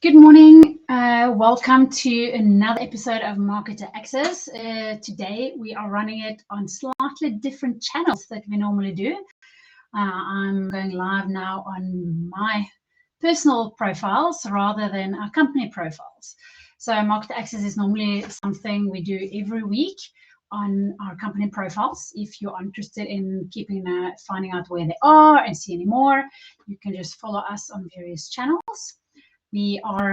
Good morning. Welcome to another episode of Marketer Access. Today we are running it on slightly different channels that we normally do. I'm going live now on my personal profiles rather than our company profiles. So Marketer Access is normally something we do every week on our company profiles. If you're interested in finding out where they are and see any more, you can just follow us on various channels. We are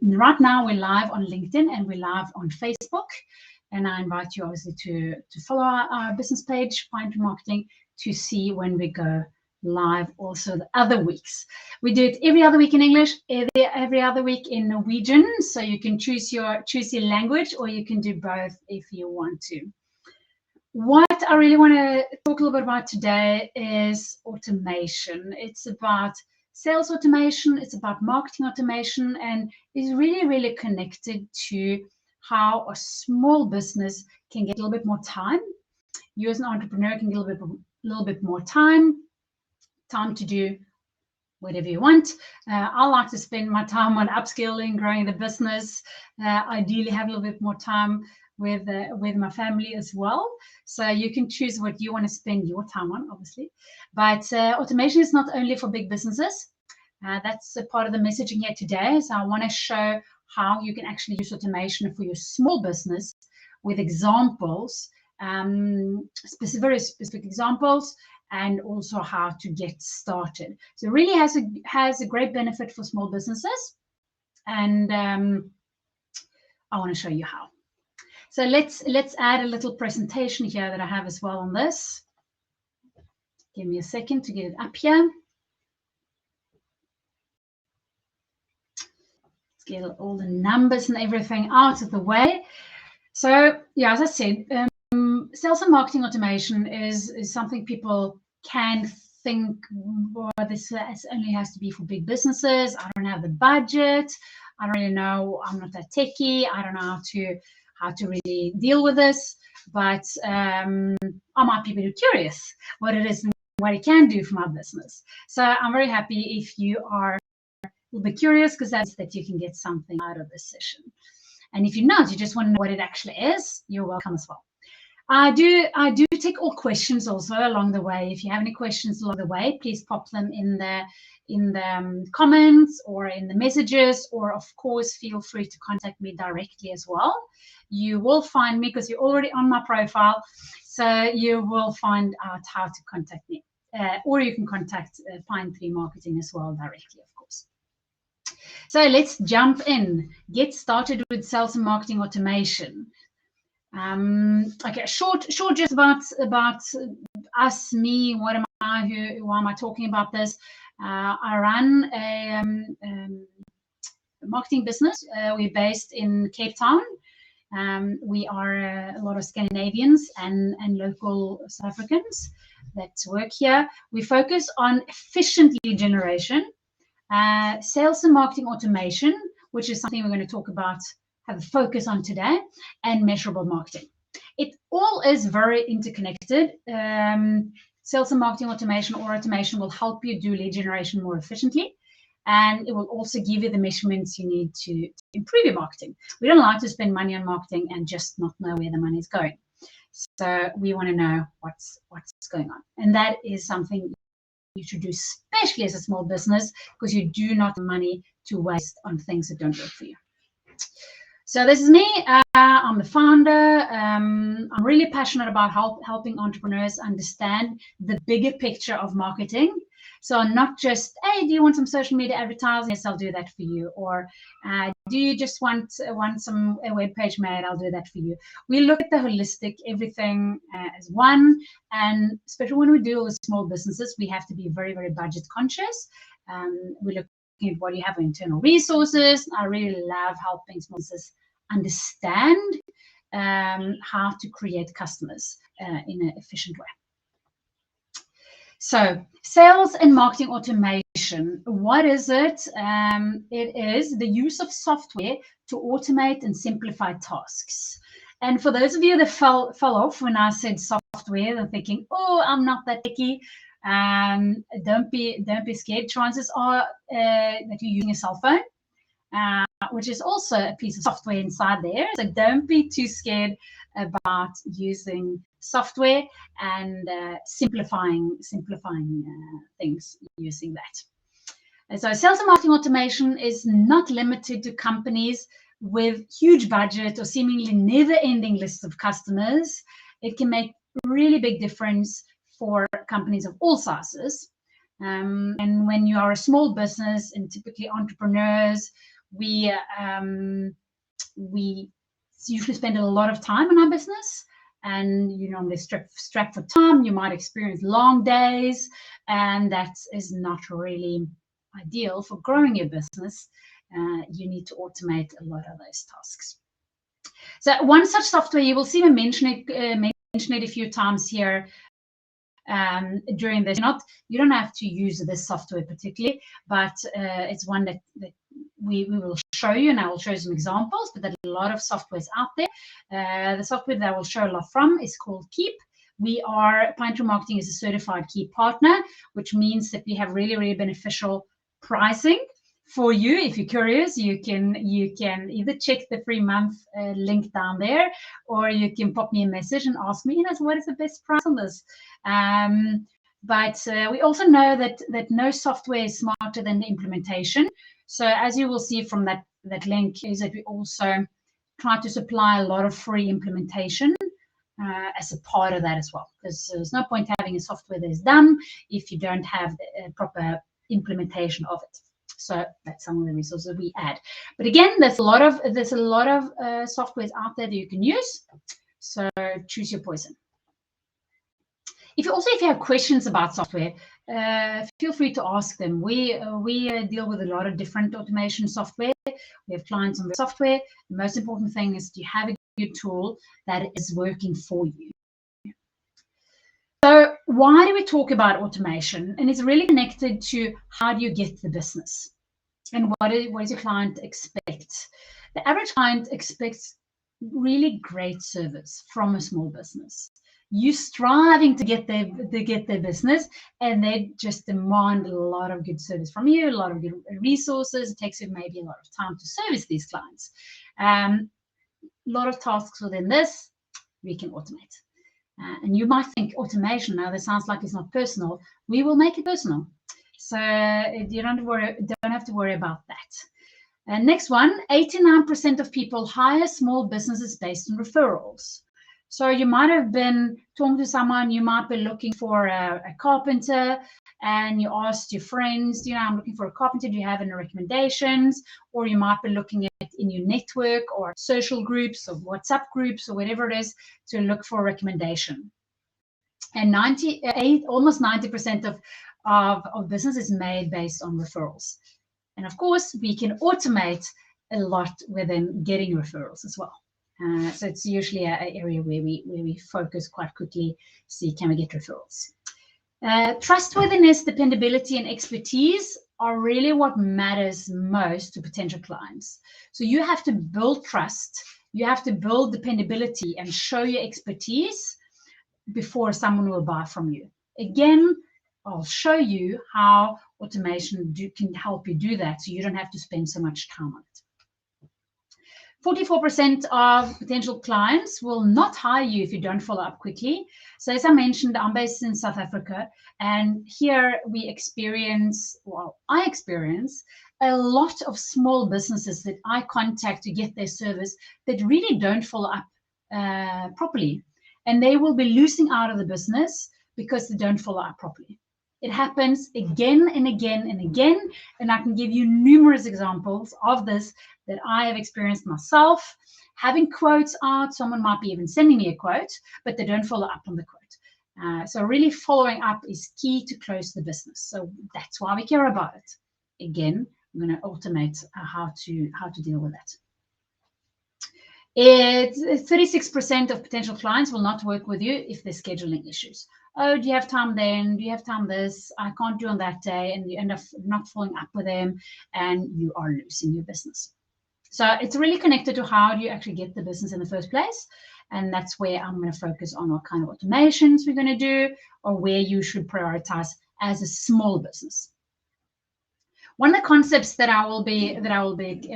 right now we're live on LinkedIn and we're live on Facebook, and I invite you obviously to follow our business page, Find Marketing, to see when we go live also the other weeks. We do it every other week in English, every other week in Norwegian, so you can choose your language, or you can do both if you want to. What I really want to talk a little bit about today is automation. It's about sales automation, it's about marketing automation, and is really connected to how a small business can get a little bit more time. You as an entrepreneur can get a little bit more time to do whatever you want. I like to spend my time on upskilling, growing the business, ideally have a little bit more time with my family as well. So you can choose what you want to spend your time on, obviously. But automation is not only for big businesses. That's a part of the messaging here today. So I want to show how you can actually use automation for your small business with examples, very specific examples, and also how to get started. So it really has a great benefit for small businesses, and I want to show you how. So let's add a little presentation here that I have as well on this. Give me a second to get it up here. Let's get all the numbers and everything out of the way. So yeah, as I said, sales and marketing automation is something people can think, well, this only has to be for big businesses. I don't have the budget. I don't really know. I'm not that techie. I don't know how to really deal with this. But I might be a bit curious what it is and what it can do for my business. So I'm very happy if you are a little bit curious, because that's that you can get something out of this session. And if you're not, you just want to know what it actually is, you're welcome as well. I do take all questions also along the way. If you have any questions along the way, please pop them in the comments or in the messages, or of course feel free to contact me directly as well. You will find me because you're already on my profile, so you will find out how to contact me, or you can contact Find3 Marketing as well directly, of course. So let's jump in, get started with sales and marketing automation. Okay, short just about us, me, what am I, why am I talking about this? I run a marketing business. We're based in Cape Town. We are a lot of Scandinavians and local South Africans that work here. We focus on efficient lead generation, sales and marketing automation, which is something we're going to talk about, have a focus on today, and measurable marketing. It all is very interconnected. Sales and marketing automation or automation will help you do lead generation more efficiently, and it will also give you the measurements you need to improve your marketing. We don't like to spend money on marketing and just not know where the money is going. So we want to know what's going on, and that is something you should do, especially as a small business, because you do not have money to waste on things that don't work for you. So this is me. I'm the founder. I'm really passionate about helping entrepreneurs understand the bigger picture of marketing. So not just, hey, do you want some social media advertising? Yes, I'll do that for you. Or do you just want a web page made? I'll do that for you. We look at the holistic, everything as one. And especially when we deal with small businesses, we have to be very budget conscious. We look at what you have internal resources. I really love helping small businesses understand how to create customers in an efficient way. So sales and marketing automation, what is it? It is the use of software to automate and simplify tasks. And for those of you that fell off when I said software, they're thinking, oh, I'm not that techie. Don't be scared. Chances are that you're using a cell phone. which is also a piece of software inside there. So don't be too scared about using software and simplifying things using that. And so sales and marketing automation is not limited to companies with huge budget or seemingly never-ending lists of customers. It can make really big difference for companies of all sizes. And when you are a small business, and typically entrepreneurs, we usually spend a lot of time in our business, and you normally strapped for time. You might experience long days, and that is not really ideal for growing your business. You need to automate a lot of those tasks. So one such software, you will see me mention it a few times here during this. You don't have to use this software particularly, but it's one that we will show you, and I will show you some examples, but there are a lot of softwares out there. The software that I will show a lot from is called Keep. Pinetree Marketing is a certified Keep partner, which means that we have really, really beneficial pricing for you. If you're curious, you can either check the free month link down there, or you can pop me a message and ask me, what is the best price on this? But we also know that no software is smarter than the implementation. So as you will see from that link, is that we also try to supply a lot of free implementation as a part of that as well, because there's no point having a software that is done if you don't have the proper implementation of it. So that's some of the resources we add. But again, there's a lot of softwares out there that you can use. So choose your poison. If you have questions about software, feel free to ask them. We deal with a lot of different automation software. We have clients on the software. The most important thing is to have a good tool that is working for you. So why do we talk about automation? And it's really connected to how do you get the business, and what does your client expect? The average client expects really great service from a small business. You striving to get their business, and they just demand a lot of good service from you, a lot of good resources. It takes you maybe a lot of time to service these clients. A lot of tasks within this we can automate. And you might think automation, now that sounds like it's not personal. We will make it personal. So you don't have to worry about that. Next one, 89% of people hire small businesses based on referrals. So you might have been talking to someone, you might be looking for a carpenter, and you asked your friends, I'm looking for a carpenter, do you have any recommendations? Or you might be looking at in your network or social groups or WhatsApp groups or whatever it is to look for a recommendation. And almost 90% of business is made based on referrals. And of course, we can automate a lot within getting referrals as well. So it's usually an area where we focus quite quickly, see can we get referrals. Trustworthiness, dependability, and expertise are really what matters most to potential clients. So you have to build trust, you have to build dependability and show your expertise before someone will buy from you. Again, I'll show you how automation can help you do that, so you don't have to spend so much time on it. 44% of potential clients will not hire you if you don't follow up quickly. So as I mentioned, I'm based in South Africa, and here I experience a lot of small businesses that I contact to get their service that really don't follow up properly. And they will be losing out of the business because they don't follow up properly. It happens again and again and again, and I can give you numerous examples of this that I have experienced myself. Having quotes out, someone might be even sending me a quote, but they don't follow up on the quote. So really following up is key to close the business. So that's why we care about it. Again, I'm going to automate how to deal with that. 36% of potential clients will not work with you if there's scheduling issues. Oh, do you have time then? Do you have time this? I can't do on that day. And you end up not following up with them, and you are losing your business. So it's really connected to how do you actually get the business in the first place. And that's where I'm going to focus on what kind of automations we're going to do, or where you should prioritize as a small business. One of the concepts that I will be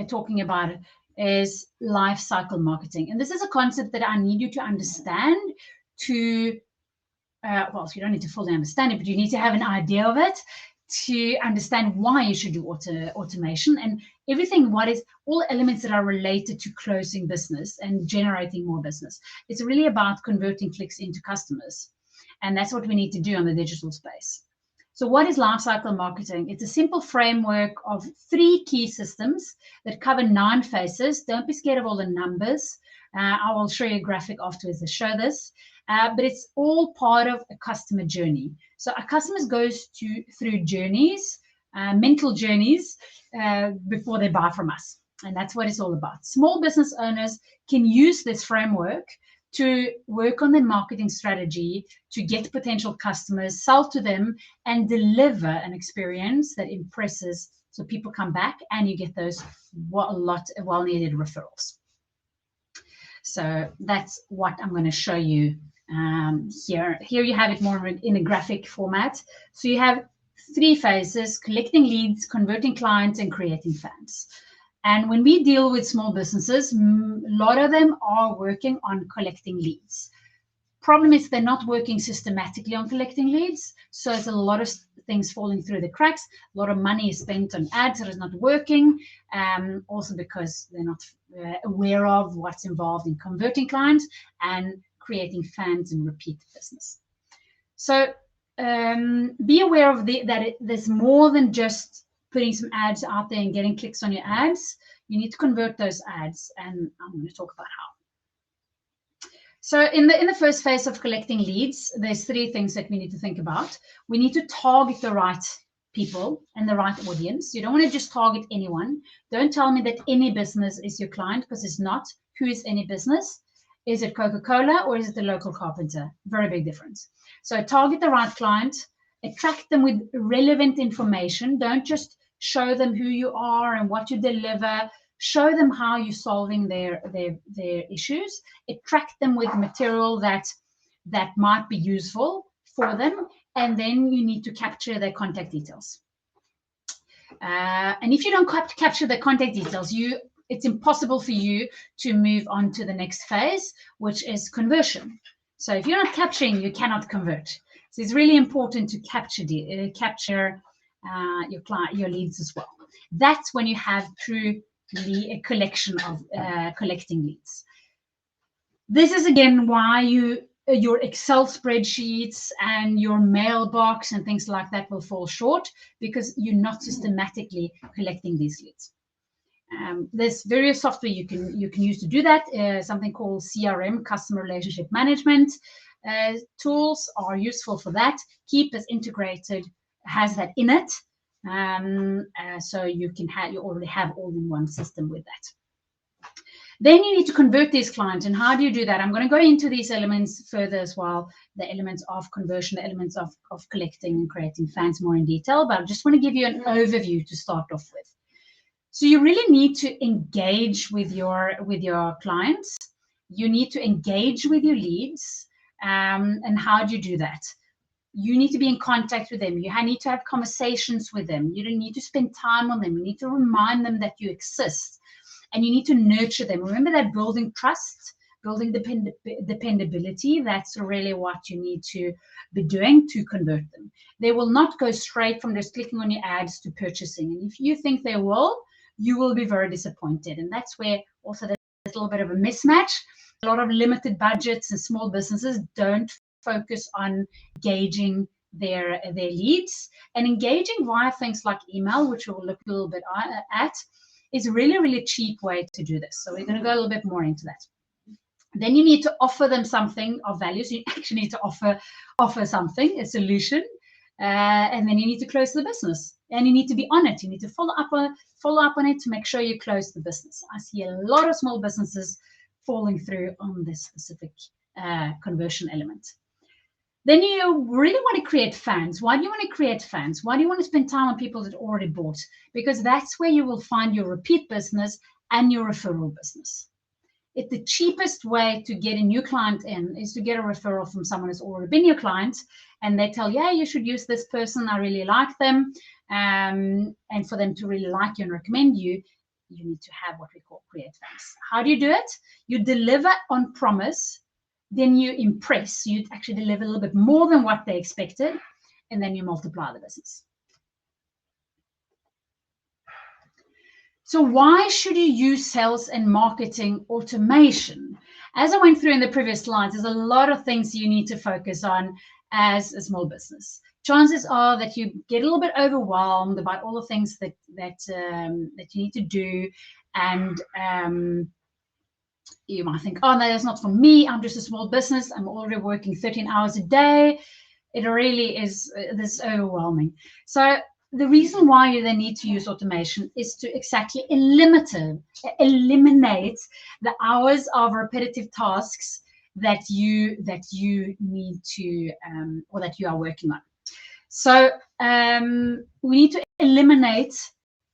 talking about is life cycle marketing, and this is a concept that I need you to understand. To well, you don't need to fully understand it, but you need to have an idea of it to understand why you should do automation and everything. What is all elements that are related to closing business and generating more business? It's really about converting clicks into customers, and that's what we need to do on the digital space. So what is lifecycle marketing? It's a simple framework of 3 key systems that cover 9 phases. Don't be scared of all the numbers. I will show you a graphic afterwards to show this, but it's all part of a customer journey. So our customers goes through journeys, mental journeys, before they buy from us. And that's what it's all about. Small business owners can use this framework to work on their marketing strategy, to get potential customers, sell to them, and deliver an experience that impresses, so people come back and you get those a lot of well-needed referrals. So that's what I'm going to show you here. Here you have it more in a graphic format. So you have 3 phases: collecting leads, converting clients, and creating fans. And when we deal with small businesses, a lot of them are working on collecting leads. Problem is they're not working systematically on collecting leads. So there's a lot of things falling through the cracks. A lot of money is spent on ads that is not working. Also because they're not aware of what's involved in converting clients and creating fans and repeat business. So be aware of there's more than just putting some ads out there and getting clicks on your ads. You need to convert those ads, and I'm going to talk about how. So in the first phase of collecting leads, there's 3 things that we need to think about. We need to target the right people and the right audience. You don't want to just target anyone. Don't tell me that any business is your client, because it's not. Who is any business? Is it Coca-Cola or is it the local carpenter? Very big difference. So target the right client, attract them with relevant information. Don't just show them who you are and what you deliver. Show them how you're solving their issues. Attract them with material that might be useful for them. And then you need to capture their contact details. And if you don't capture the contact details, it's impossible for you to move on to the next phase, which is conversion. So if you're not capturing, you cannot convert. So it's really important to capture your leads as well. That's when you have truly a collection of collecting leads. This is again why your Excel spreadsheets and your mailbox and things like that will fall short, because you're not systematically collecting these leads. There's various software you can use to do that. Something called CRM, customer relationship management tools are useful for that. Keep is integrated, has that in it, so you already have all in one system with that. Then you need to convert these clients. And how do you do that? I'm going to go into these elements further as well, the elements of conversion, the elements of collecting and creating fans more in detail, but I just want to give you an overview to start off with. So you really need to engage with your clients. You need to engage with your leads. And how do you do that? You need to be in contact with them. You need to have conversations with them. You don't need to spend time on them. You need to remind them that you exist. And you need to nurture them. Remember that building trust, building dependability, that's really what you need to be doing to convert them. They will not go straight from just clicking on your ads to purchasing. And if you think they will, you will be very disappointed. And that's where also there's a little bit of a mismatch. A lot of limited budgets and small businesses don't focus on engaging their leads. And engaging via things like email, which we'll look a little bit at, is a really, really cheap way to do this. So we're going to go a little bit more into that. Then you need to offer them something of value. So you actually need to offer something, a solution, and then you need to close the business. And you need to be on it. You need to follow up on it to make sure you close the business. I see a lot of small businesses falling through on this specific conversion element. Then you really want to create fans. Why do you want to create fans? Why do you want to spend time on people that already bought? Because that's where you will find your repeat business and your referral business. It's the cheapest way to get a new client in is to get a referral from someone who's already been your client, and they tell you, yeah, you should use this person. I really like them. and for them to really like you and recommend you, you need to have what we call create fans. How do you do it? You deliver on promise, then you impress. You actually deliver a little bit more than what they expected, and then you multiply the business. So why should you use sales and marketing automation? As I went through in the previous slides, there's a lot of things you need to focus on as a small business. Chances are that you get a little bit overwhelmed about all the things that you need to do, and you might think, oh no, that's not for me. I'm just a small business. I'm already working 13 hours a day. It really is this overwhelming. So the reason why you then need to use automation is to exactly eliminate the hours of repetitive tasks that you need to or that you are working on. So we need to eliminate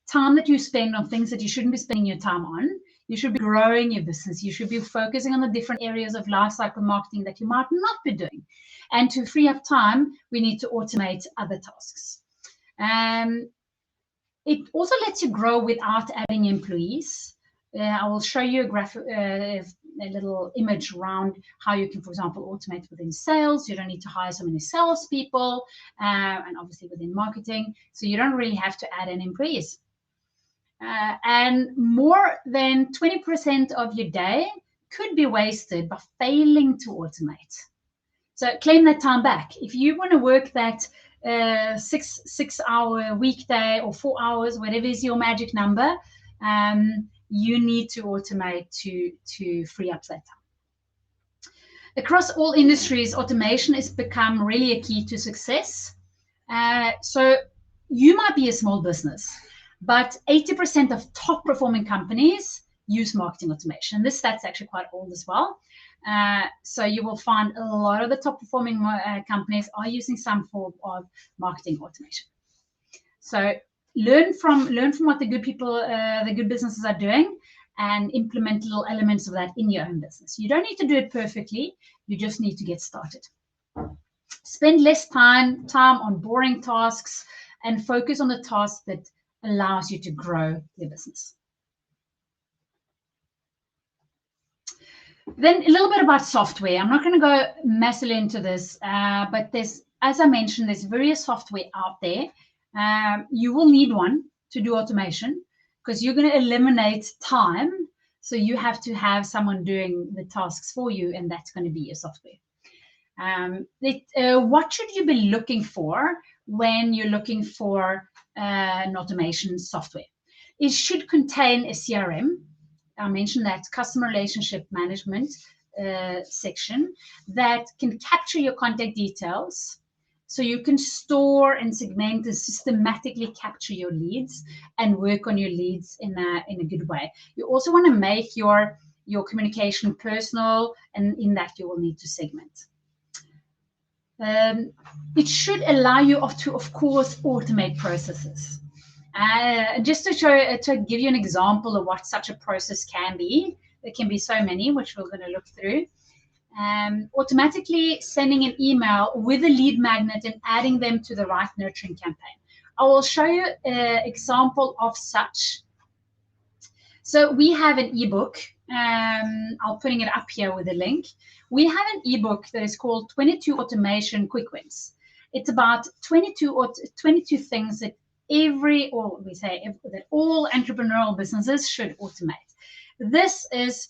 time that you spend on things that you shouldn't be spending your time on. You should be growing your business. You should be focusing on the different areas of lifecycle marketing that you might not be doing. And to free up time, we need to automate other tasks. It also lets you grow without adding employees. I will show you a little image around how you can, for example, automate within sales. You don't need to hire so many salespeople, and obviously within marketing. So you don't really have to add any employees. And more than 20% of your day could be wasted by failing to automate. So claim that time back. If you want to work that 6 hour weekday or 4 hours, whatever is your magic number, you need to automate to free up that time. Across all industries, automation has become really a key to success. So you might be a small business, but 80% of top performing companies use marketing automation. This stat's actually quite old as well. So you will find a lot of the top performing companies are using some form of marketing automation. So learn from what the good people, the good businesses are doing, and implement little elements of that in your own business. You don't need to do it perfectly. You just need to get started. Spend less time on boring tasks and focus on the task that allows you to grow your business. Then a little bit about software. I'm not going to go massively into this, but there's, as I mentioned, there's various software out there. You will need one to do automation because you're going to eliminate time. So you have to have someone doing the tasks for you, and that's going to be your software. What should you be looking for when you're looking for an automation software? It should contain a CRM. I mentioned that customer relationship management section that can capture your contact details, so you can store and segment and systematically capture your leads and work on your leads in a good way. You also want to make your communication personal, and in that you will need to segment. It should allow you to, of course, automate processes. Just to give you an example of what such a process can be, there can be so many, which we're going to look through. Automatically sending an email with a lead magnet and adding them to the right nurturing campaign. I will show you an example of such. So we have an ebook. I'll putting it up here with a link. We have an ebook that is called 22 Automation Quick Wins. It's about 22 things that all entrepreneurial businesses should automate. This is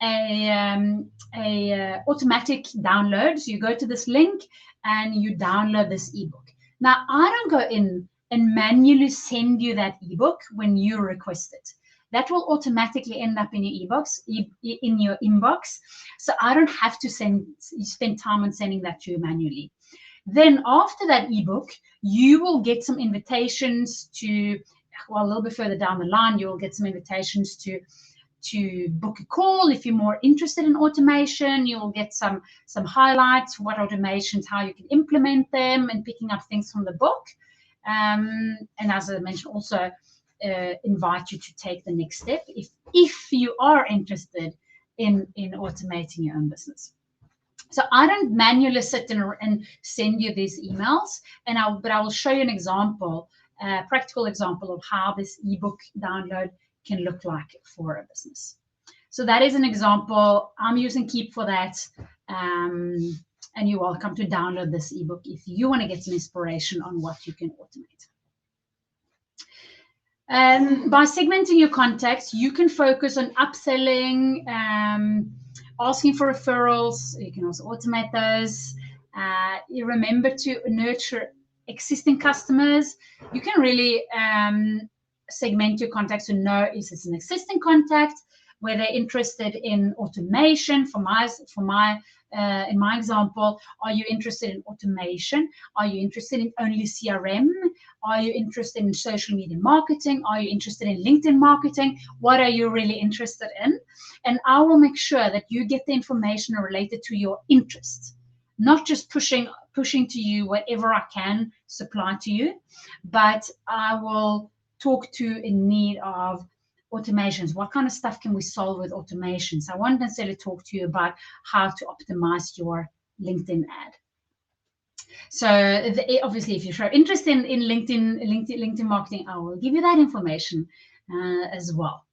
a automatic download. So you go to this link and you download this ebook. Now, I don't go in and manually send you that ebook when you request it. That will automatically end up in your inbox. So I don't have to spend time on sending that to you manually. Then after that ebook, you will get some invitations to, well, a little bit further down the line, you will get some invitations to book a call if you're more interested in automation. You'll get some highlights, what automations, how you can implement them, and picking up things from the book. And as I mentioned, also invite you to take the next step if you are interested in automating your own business. So I don't manually sit and send you these emails, but I will show you an example a practical example of how this ebook download can look like for a business. So that is an example. I'm using Keep for that. And you're welcome to download this ebook if you want to get some inspiration on what you can automate. By segmenting your contacts, you can focus on upselling, asking for referrals. You can also automate those. You remember to nurture existing customers. You can really segment your contacts to know, is this an existing contact, where they're interested in automation. In my example, are you interested in automation? Are you interested in only CRM? Are you interested in social media marketing? Are you interested in LinkedIn marketing? What are you really interested in? And I will make sure that you get the information related to your interests, not just pushing to you whatever I can supply to you, but I will talk to in need of automations. What kind of stuff can we solve with automations? I won't necessarily talk to you about how to optimize your LinkedIn ad. So obviously, if you're interested in LinkedIn marketing, I will give you that information as well.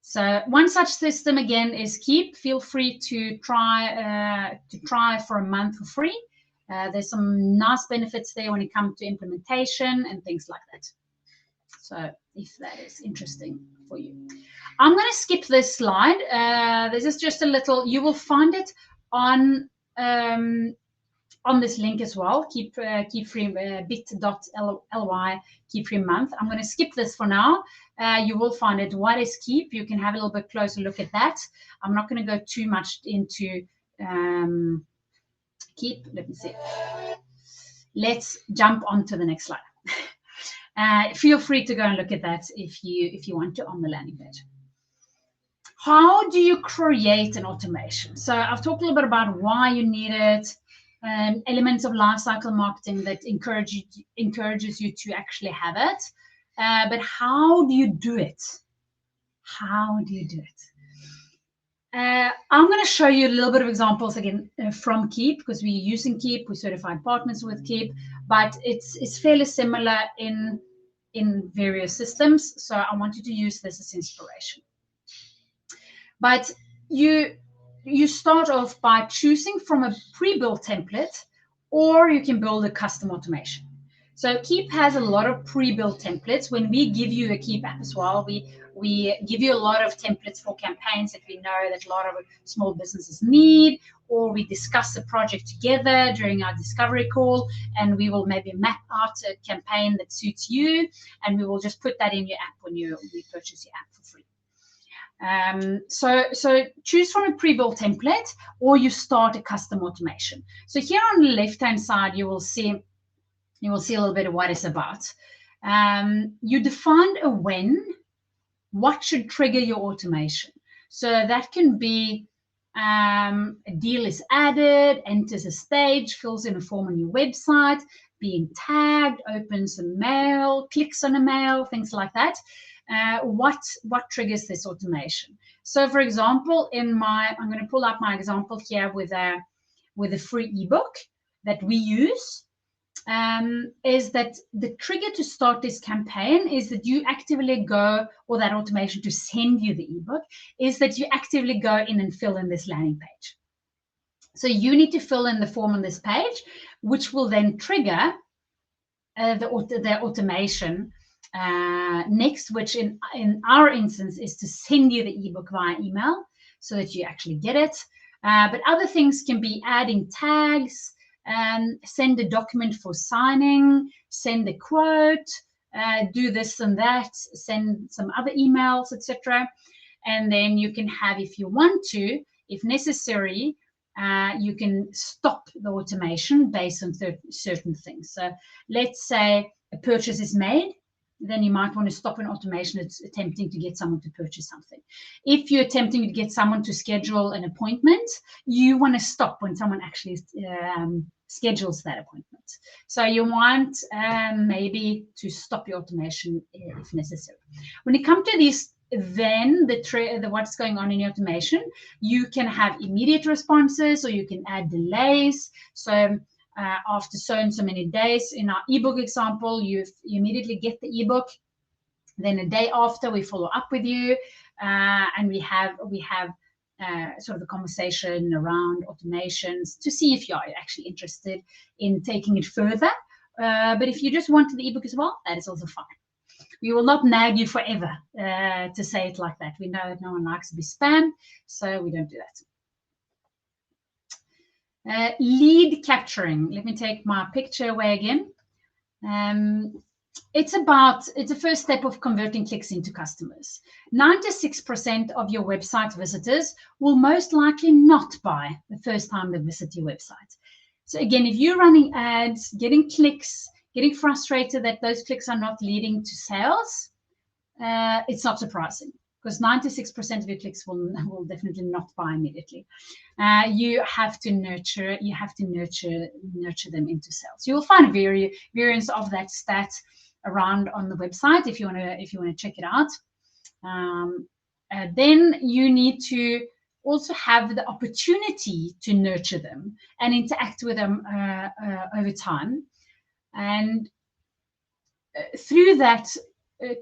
So one such system again is Keep. Feel free to try for a month for free. There's some nice benefits there when it comes to implementation and things like that. So if that is interesting for you, I'm going to skip this slide. This is just a little. You will find it on this link as well. Keep free bit.ly Keep free month. I'm going to skip this for now. You will find it. What is Keep? You can have a little bit closer look at that. I'm not going to go too much into Keep. Let me see. Let's jump on to the next slide. Feel free to go and look at that if you want to on the landing page. How do you create an automation? So I've talked a little bit about why you need it, elements of lifecycle marketing that encourages you to actually have it. But how do you do it? How do you do it? I'm going to show you a little bit of examples again from Keep, because we're using Keep. We're certified partners with Keep, but it's fairly similar in various systems. So I wanted to use this as inspiration. But you start off by choosing from a pre-built template, or you can build a custom automation. So Keep has a lot of pre-built templates. When we give you a Keep app as well, we give you a lot of templates for campaigns that we know that a lot of small businesses need, or we discuss a project together during our discovery call, and we will maybe map out a campaign that suits you, and we will just put that in your app when we purchase your app for free. So choose from a pre-built template, or you start a custom automation. So here on the left-hand side, you will see a little bit of what it's about. You define a when. What should trigger your automation? So that can be a deal is added, enters a stage, fills in a form on your website, being tagged, opens a mail, clicks on a mail, things like that. What triggers this automation? So, for example, I'm going to pull up my example here with a free ebook that we use. Is that the trigger to start this campaign is that you actively go, or that automation to send you the ebook, is that you actively go in and fill in this landing page. So you need to fill in the form on this page, which will then trigger the automation next, which in our instance is to send you the ebook via email so that you actually get it. But other things can be adding tags, send a document for signing, send a quote, do this and that, send some other emails, etc. And then you can have, if you want to, if necessary, you can stop the automation based on certain things. So let's say a purchase is made, then you might want to stop an automation that's attempting to get someone to purchase something. If you're attempting to get someone to schedule an appointment, you want to stop when someone actually schedules that appointment. So you want maybe to stop your automation if necessary. When it comes to these, then what's going on in your automation, you can have immediate responses, or you can add delays. So after so and so many days. In our ebook example, you immediately get the ebook. Then a day after, we follow up with you, and we have sort of a conversation around automations to see if you are actually interested in taking it further. But if you just want the ebook as well, that is also fine. We will not nag you forever to say it like that. We know that no one likes to be spammed, so we don't do that. Lead capturing. Let me take my picture away again. It's the first step of converting clicks into customers. 96% of your website visitors will most likely not buy the first time they visit your website. So again, if you're running ads, getting clicks, getting frustrated that those clicks are not leading to sales, it's not surprising, because 96% of your clicks will definitely not buy immediately. You have to nurture them into sales. You will find variance of that stat around on the website if you want to check it out. Then you need to also have the opportunity to nurture them and interact with them over time, and through that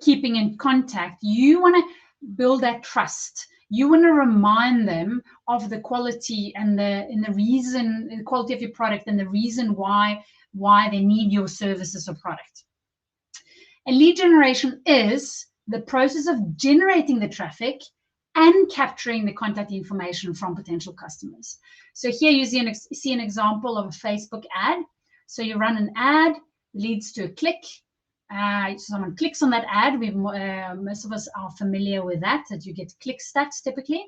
keeping in contact, you want to build that trust. You want to remind them of the quality and the quality of your product and the reason why they need your services or product. And lead generation is the process of generating the traffic and capturing the contact information from potential customers. So here you see an example of a Facebook ad. So you run an ad, leads to a click. Someone clicks on that ad. Most of us are familiar with that you get click stats typically.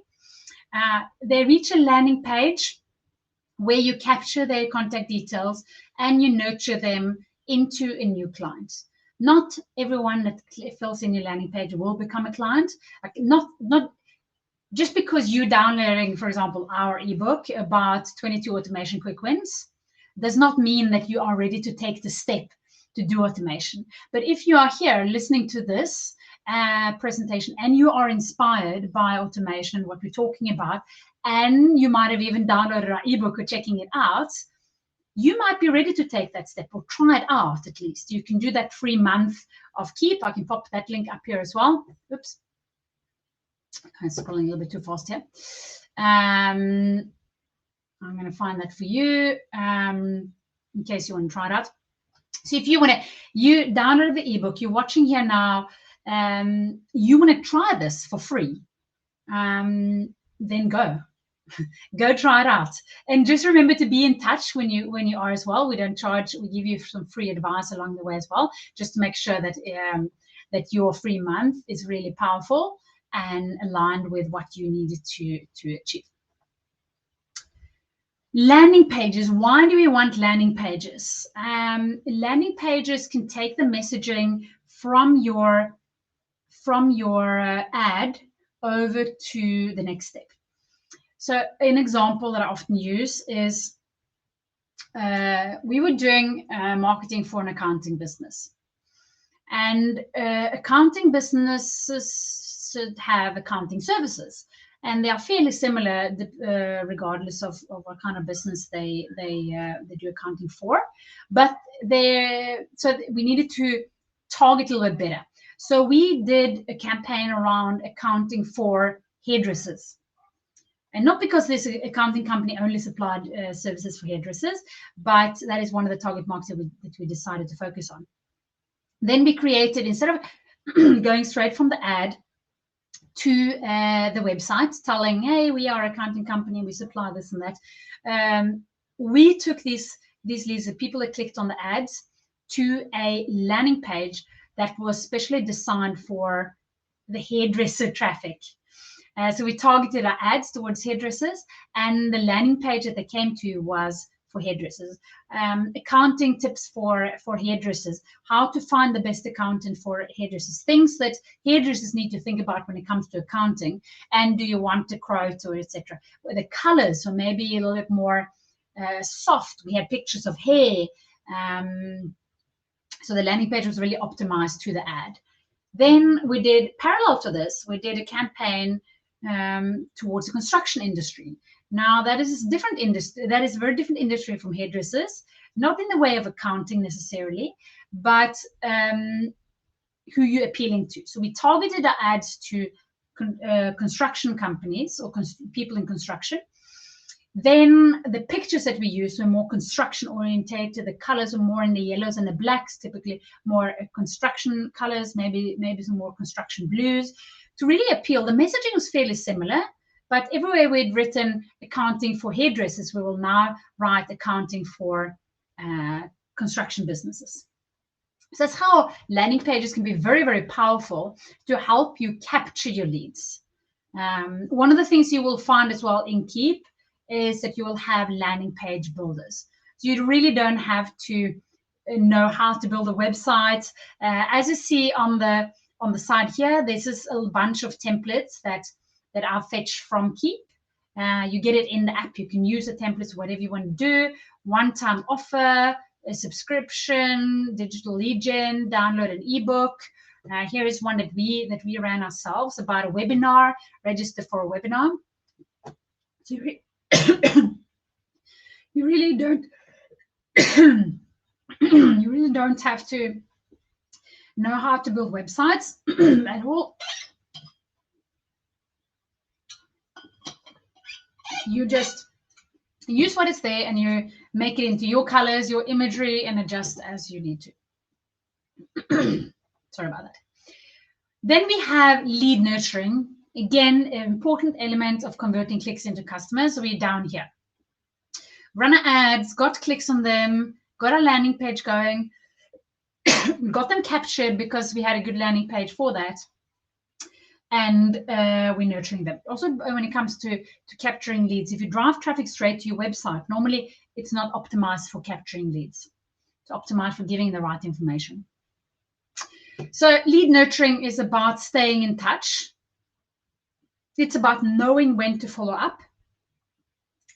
They reach a landing page where you capture their contact details and you nurture them into a new client. Not everyone that fills in your landing page will become a client. Not just because you're downloading, for example, our ebook about 22 automation quick wins, does not mean that you are ready to take the step to do automation. But if you are here listening to this presentation and you are inspired by automation, what we're talking about, and you might have even downloaded our ebook or checking it out, you might be ready to take that step or try it out at least. You can do that free month of Keep. I can pop that link up here as well. Oops. I'm scrolling a little bit too fast here. I'm going to find that for you in case you want to try it out. So if you download the ebook, you're watching here now, you want to try this for free, then go. Go try it out, and just remember to be in touch when you are as well. We don't charge. We give you some free advice along the way as well, just to make sure that that your free month is really powerful and aligned with what you needed to achieve. Landing pages. Why do we want landing pages? Landing pages can take the messaging from your ad over to the next step. So an example that I often use is we were doing marketing for an accounting business. And accounting businesses should have accounting services. And they are fairly similar regardless of what kind of business they do accounting for. But so we needed to target a little bit better. So we did a campaign around accounting for hairdressers. And not because this accounting company only supplied services for hairdressers, but that is one of the target markets that we decided to focus on. Then we created, instead of going straight from the ad to the website, telling, hey, we are an accounting company, we supply this and that, we took these leads, the people that clicked on the ads, to a landing page that was specially designed for the hairdresser traffic. So we targeted our ads towards hairdressers, and the landing page that they came to was for hairdressers. Accounting tips for hairdressers, how to find the best accountant for hairdressers, things that hairdressers need to think about when it comes to accounting, and do you want a quote or etc. The colors, or maybe a little bit more soft. We had pictures of hair. So the landing page was really optimized to the ad. Then we did, parallel to this, we did a campaign towards the construction industry. Now that is different industry. That is a very different industry from hairdressers. not in the way of accounting necessarily, but who you're appealing to. So we targeted our ads to construction companies or people in construction. Then the pictures that we use were more construction orientated. The colors are more in the yellows and the blacks, typically more construction colors, maybe some more construction blues, to really appeal. The messaging was fairly similar, but everywhere we'd written accounting for hairdressers, we will now write accounting for construction businesses. So that's how landing pages can be very, very powerful to help you capture your leads. One of the things you will find as well in Keep is that you will have landing page builders. So you really don't have to know how to build a website. As you see on the side here, this is a bunch of templates that are fetched from Keep. You get it in the app. You can use the templates, whatever you want to do. One-time offer, a subscription, digital lead gen, download an ebook. Here is one that we ran ourselves about a webinar, register for a webinar. So you really don't you really don't have to know how to build websites at all. You just use what is there and you make it into your colors, your imagery, and adjust as you need to. Sorry about that. Then we have lead nurturing. Again, an important element of converting clicks into customers. So we're down here. Run our ads, got clicks on them, got our landing page going, got them captured because we had a good landing page for that. And we're nurturing them. Also, when it comes to capturing leads, if you drive traffic straight to your website, normally it's not optimized for capturing leads. It's optimized for giving the right information. So lead nurturing is about staying in touch. It's about knowing when to follow up.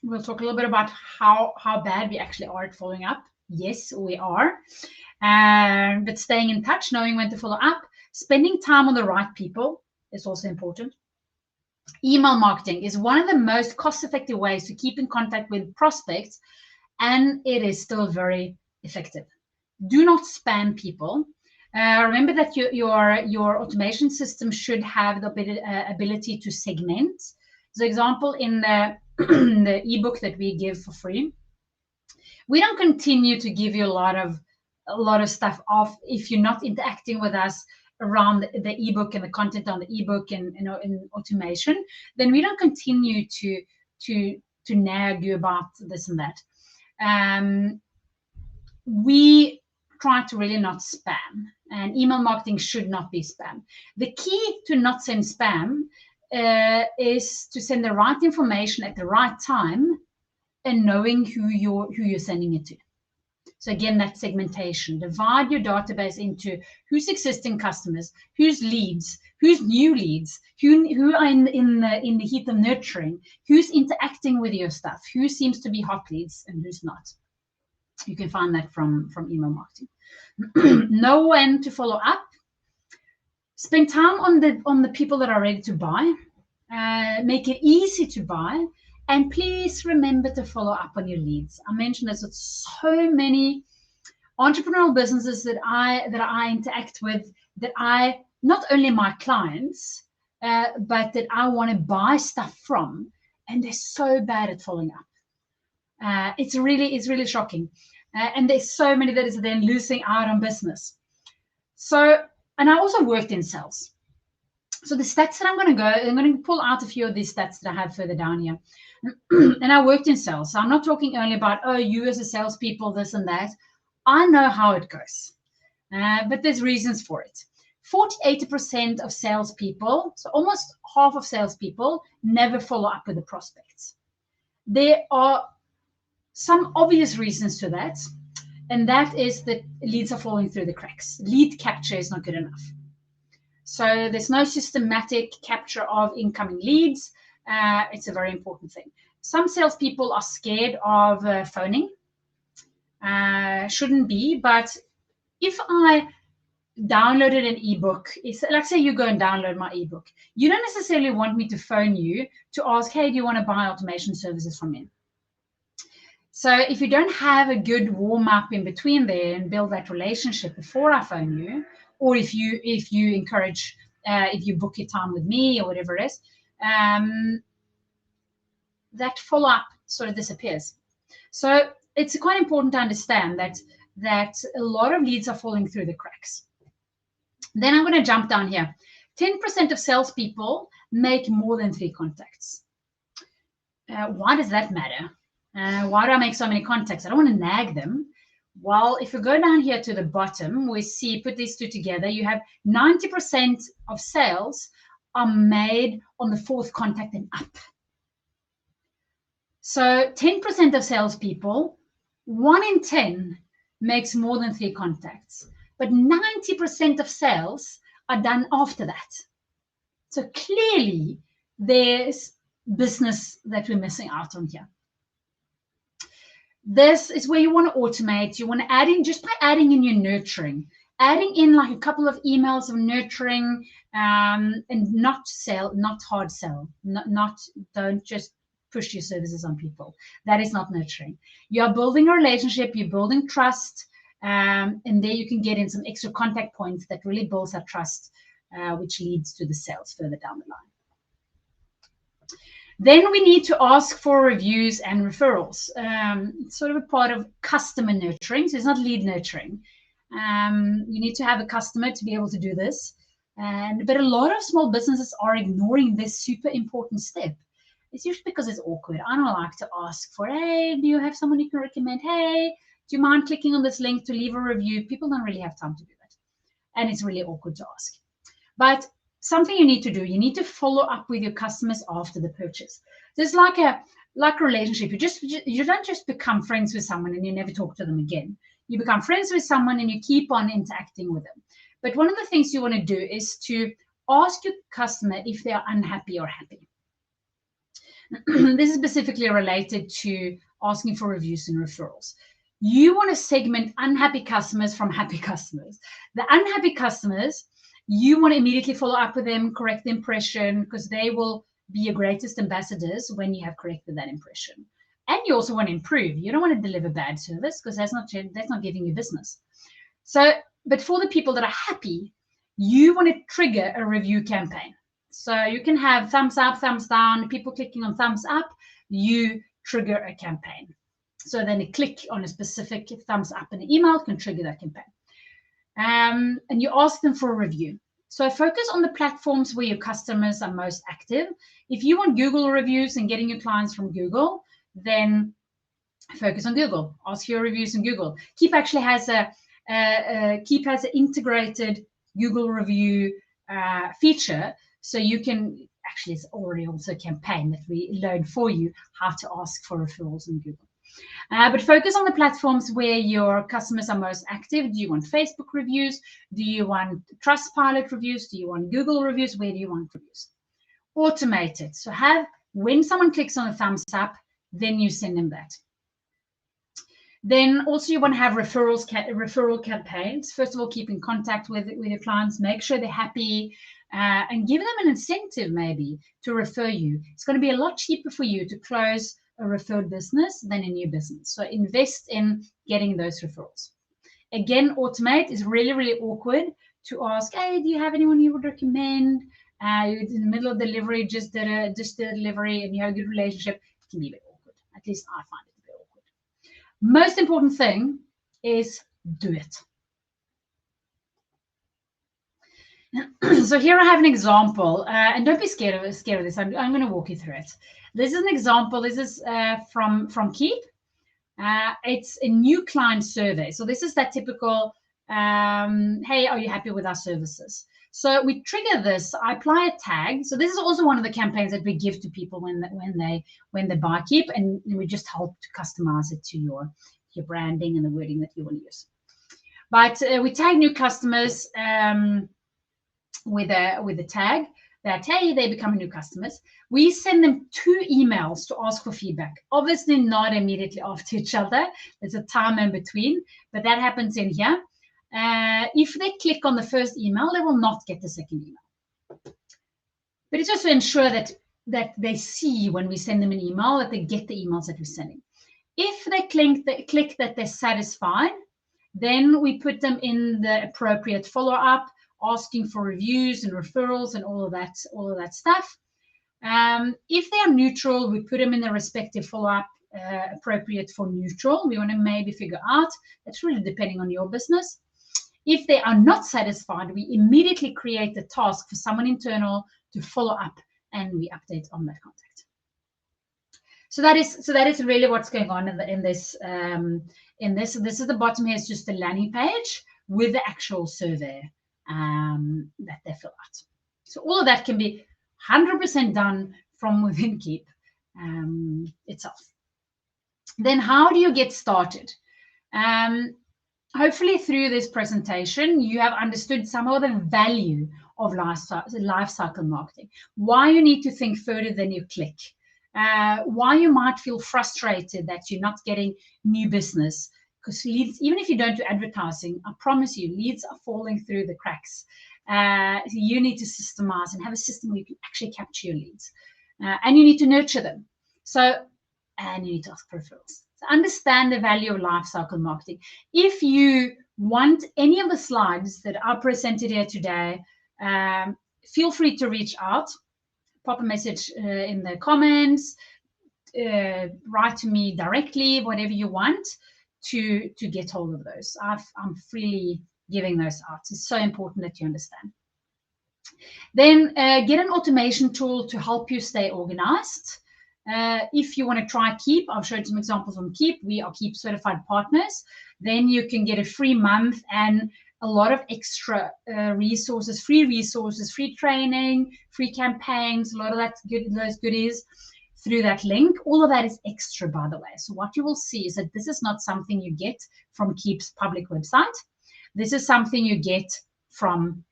We'll talk a little bit about how bad we actually are at following up. Yes, we are. But staying in touch, knowing when to follow up, spending time on the right people is also important. Email marketing is one of the most cost-effective ways to keep in contact with prospects, and it is still very effective. Do not spam people. Remember that your automation system should have the ability to segment. So, example, in the the ebook that we give for free, we don't continue to give you a lot of stuff off if you're not interacting with us around the ebook and the content on the ebook and in automation. Then we don't continue to nag you about this and that. We try to really not spam, and email marketing should not be spam. The key to not send spam is to send the right information at the right time and knowing who you're sending it to. So again, that segmentation. Divide your database into who's existing customers, who's leads, who's new leads, who are in the heat of nurturing, who's interacting with your stuff, who seems to be hot leads and who's not. You can find that from email marketing. Know when to follow up. Spend time on the people that are ready to buy. Make it easy to buy. And please remember to follow up on your leads. I mentioned this with so many entrepreneurial businesses that I interact with, that I, not only my clients, but that I want to buy stuff from, and they're so bad at following up. It's really shocking. And there's so many that is then losing out on business. So, and I also worked in sales. So the stats that I'm going to pull out a few of these stats that I have further down here. And I worked in sales. So I'm not talking only about, oh, you as a salespeople, this and that. I know how it goes, but there's reasons for it. 80% of salespeople, so almost half of salespeople, never follow up with the prospects. There are some obvious reasons to that, and that is that leads are falling through the cracks. Lead capture is not good enough. So there's no systematic capture of incoming leads. It's a very important thing. Some salespeople are scared of phoning. Shouldn't be, but if I downloaded an ebook, let's say you go and download my ebook, you don't necessarily want me to phone you to ask, hey, do you want to buy automation services from me? So if you don't have a good warm up in between there and build that relationship before I phone you, or if you encourage, if you book your time with me or whatever it is, that follow up sort of disappears. So it's quite important to understand that a lot of leads are falling through the cracks. Then I'm going to jump down here. 10% of salespeople make more than 3 contacts. Why does that matter? Why do I make so many contacts? I don't want to nag them. Well, if you go down here to the bottom, we see, put these two together, you have 90% of sales are made on the 4th contact and up. So 10% of salespeople, 1 in 10 makes more than 3 contacts, but 90% of sales are done after that. So clearly there's business that we're missing out on here. This is where you want to automate. You want to add in, just by adding in your nurturing, adding in like a couple of emails of nurturing, and not hard sell, don't just push your services on people. That is not nurturing. You are building a relationship, you're building trust, and there you can get in some extra contact points that really builds that trust, which leads to the sales further down the line. Then we need to ask for reviews and referrals. It's sort of a part of customer nurturing, so it's not lead nurturing. You need to have a customer to be able to do this. But a lot of small businesses are ignoring this super important step. It's usually because it's awkward. I don't like to ask for, hey, do you have someone you can recommend? Hey, do you mind clicking on this link to leave a review? People don't really have time to do that. And it's really awkward to ask. But something you need to do, you need to follow up with your customers after the purchase. There's like a relationship. You don't just become friends with someone and you never talk to them again. You become friends with someone and you keep on interacting with them. But one of the things you want to do is to ask your customer if they are unhappy or happy. This is specifically related to asking for reviews and referrals. You want to segment unhappy customers from happy customers. The unhappy customers, you want to immediately follow up with them, correct the impression, because they will be your greatest ambassadors when you have corrected that impression. And you also want to improve. You don't want to deliver bad service because that's not giving you business. So, but for the people that are happy, you want to trigger a review campaign. So you can have thumbs up, thumbs down, people clicking on thumbs up, you trigger a campaign. So then a click on a specific thumbs up in an email can trigger that campaign. And you ask them for a review. So focus on the platforms where your customers are most active. If you want Google reviews and getting your clients from Google, then focus on Google. Ask your reviews in Google. Keep actually has an integrated Google review feature, so you can actually, it's already also a campaign that we load for you how to ask for referrals in Google. But focus on the platforms where your customers are most active. Do you want Facebook reviews? Do you want Trustpilot reviews? Do you want Google reviews? Where do you want reviews? Automate it. So when someone clicks on a thumbs up, then you send them that. Then also you want to have referral campaigns. First of all, keep in contact with your clients, make sure they're happy, and give them an incentive maybe to refer you. It's going to be a lot cheaper for you to close a referred business than a new business. So invest in getting those referrals. Again, automate is really, really awkward to ask, hey, do you have anyone you would recommend? You're in the middle of delivery, just did a delivery, and you have a good relationship. It can be a bit awkward. At least I find it a bit awkward. Most important thing is do it. So here I have an example, and don't be scared of this. I'm going to walk you through it. This is an example. This is from Keep. It's a new client survey. So this is that typical, hey, are you happy with our services? So we trigger this. I apply a tag. So this is also one of the campaigns that we give to people when they buy Keep, and we just help to customize it to your branding and the wording that you want to use. But we tag new customers with a tag that, hey, they become new customers. We send them 2 emails to ask for feedback. Obviously not immediately after each other. There's a time in between, but that happens in here. If they click on the first email, they will not get the second email. But it's just to ensure that they see when we send them an email, that they get the emails that we're sending. If they click that they're satisfied, then we put them in the appropriate follow-up, asking for reviews and referrals and all of that stuff. If they are neutral, we put them in the respective follow-up appropriate for neutral. We want to maybe figure out, that's really depending on your business. If they are not satisfied, we immediately create a task for someone internal to follow up, and we update on that contact. So that is really what's going on in this. This is the bottom here. It's just a landing page with the actual survey that they fill out. So all of that can be 100% done from within Keep itself. Then how do you get started? Hopefully through this presentation, you have understood some of the value of life cycle marketing, why you need to think further than you click, why you might feel frustrated that you're not getting new business, because leads, even if you don't do advertising, I promise you, leads are falling through the cracks. You need to systemize and have a system where you can actually capture your leads, and you need to nurture them. And you need to ask for referrals. So understand the value of life cycle marketing. If you want any of the slides that are presented here today, feel free to reach out, pop a message in the comments, write to me directly, whatever you want to get hold of those. I'm freely giving those out. It's so important that you understand. Then get an automation tool to help you stay organized. If you want to try Keep, I've showed some examples on Keep. We are Keep certified partners. Then you can get a free month and a lot of extra resources, free training, free campaigns, a lot of those goodies through that link. All of that is extra, by the way. So what you will see is that this is not something you get from Keep's public website. This is something you get from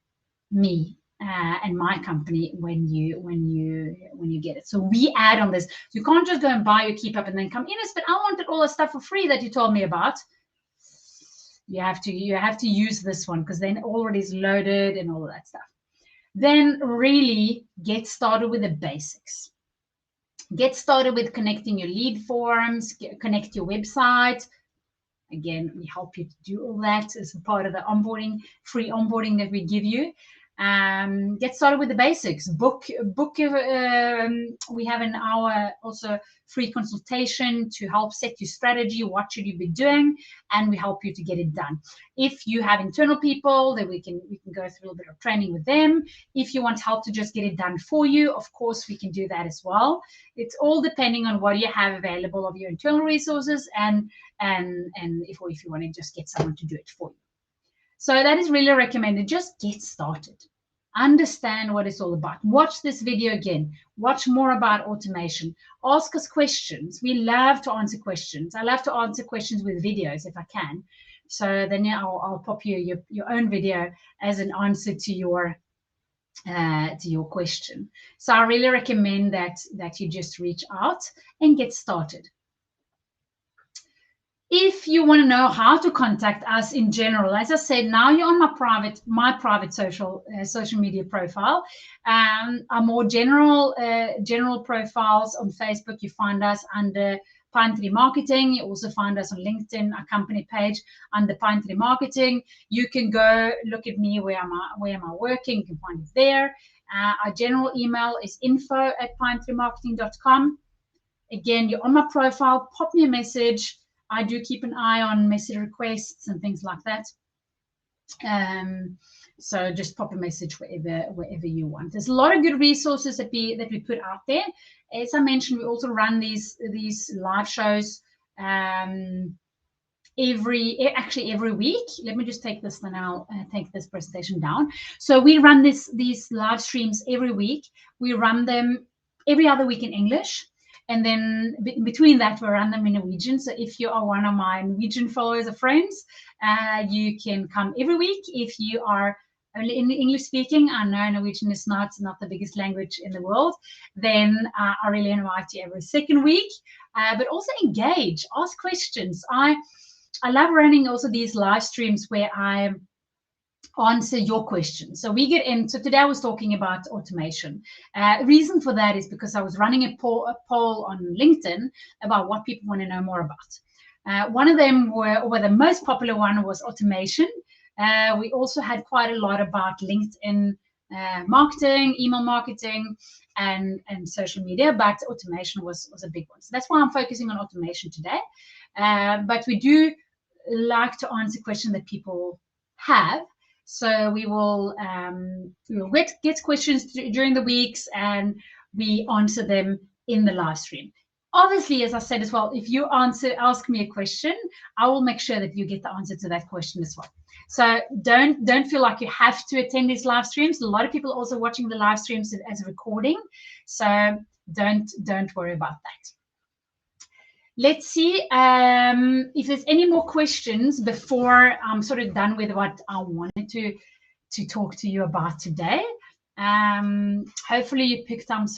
me and my company when you get it. So we add on this. You can't just go and buy your Keep Up and then come in. But I wanted all the stuff for free that you told me about. You have to use this one because then already is loaded and all of that stuff. Then really get started with the basics. Get started with connecting your lead forms, connect your website. Again, we help you to do all that as a part of the onboarding, free onboarding that we give you. Get started with the basics. We have an hour also free consultation to help set your strategy. What should you be doing? And we help you to get it done. If you have internal people, then we can go through a little bit of training with them. If you want help to just get it done for you, of course we can do that as well. It's all depending on what you have available of your internal resources and if you want to just get someone to do it for you. So that is really recommended. Just get started. Understand what it's all about. Watch this video again. Watch more about automation. Ask us questions. We love to answer questions. I love to answer questions with videos if I can. So then I'll pop you your own video as an answer to your question. So I really recommend that you just reach out and get started. If you want to know how to contact us in general, as I said, now you're on my private social media profile. Our more general profiles on Facebook, you find us under Pine Tree Marketing. You also find us on LinkedIn, our company page under Pine Tree Marketing. You can go look at me, where am I working? You can find it there. Our general email is info@pinetreemarketing.com. Again, you're on my profile. Pop me a message. I do keep an eye on message requests and things like that. So just pop a message wherever you want. There's a lot of good resources that we put out there. As I mentioned, we also run these live shows every week. Let me just take this, then I'll take this presentation down. So we run these live streams every week. We run them every other week in English. And then between that, we run them in Norwegian. So if you are one of my Norwegian followers or friends, you can come every week. If you are only in English speaking, I know Norwegian is not the biggest language in the world, then I really invite you every second week. But also engage, ask questions. I love running also these live streams where I answer your questions. So we get in. So today I was talking about automation. Reason for that is because I was running a poll on LinkedIn about what people want to know more about. One of them or the most popular one was automation. We also had quite a lot about LinkedIn marketing, email marketing, and social media, but automation was a big one. So that's why I'm focusing on automation today. But we do like to answer questions that people have. So we will get questions during the weeks, and we answer them in the live stream. Obviously, as I said as well, if you ask me a question, I will make sure that you get the answer to that question as well. So don't feel like you have to attend these live streams. A lot of people are also watching the live streams as a recording, so don't worry about that. Let's see if there's any more questions before I'm sort of done with what I wanted to talk to you about today. Hopefully you picked up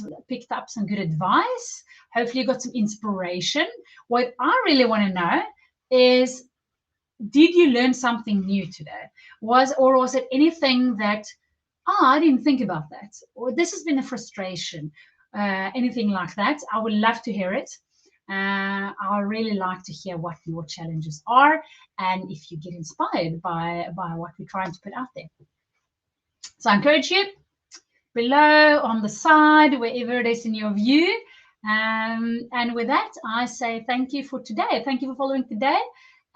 some good advice. Hopefully you got some inspiration. What I really want to know is, did you learn something new today? Was it anything that, I didn't think about that, or this has been a frustration, anything like that? I would love to hear it. I really like to hear what your challenges are, and if you get inspired by what we're trying to put out there. So I encourage you below, on the side, wherever it is in your view. And with that, I say thank you for today. Thank you for following today,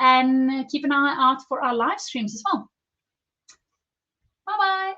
and keep an eye out for our live streams as well. Bye-bye.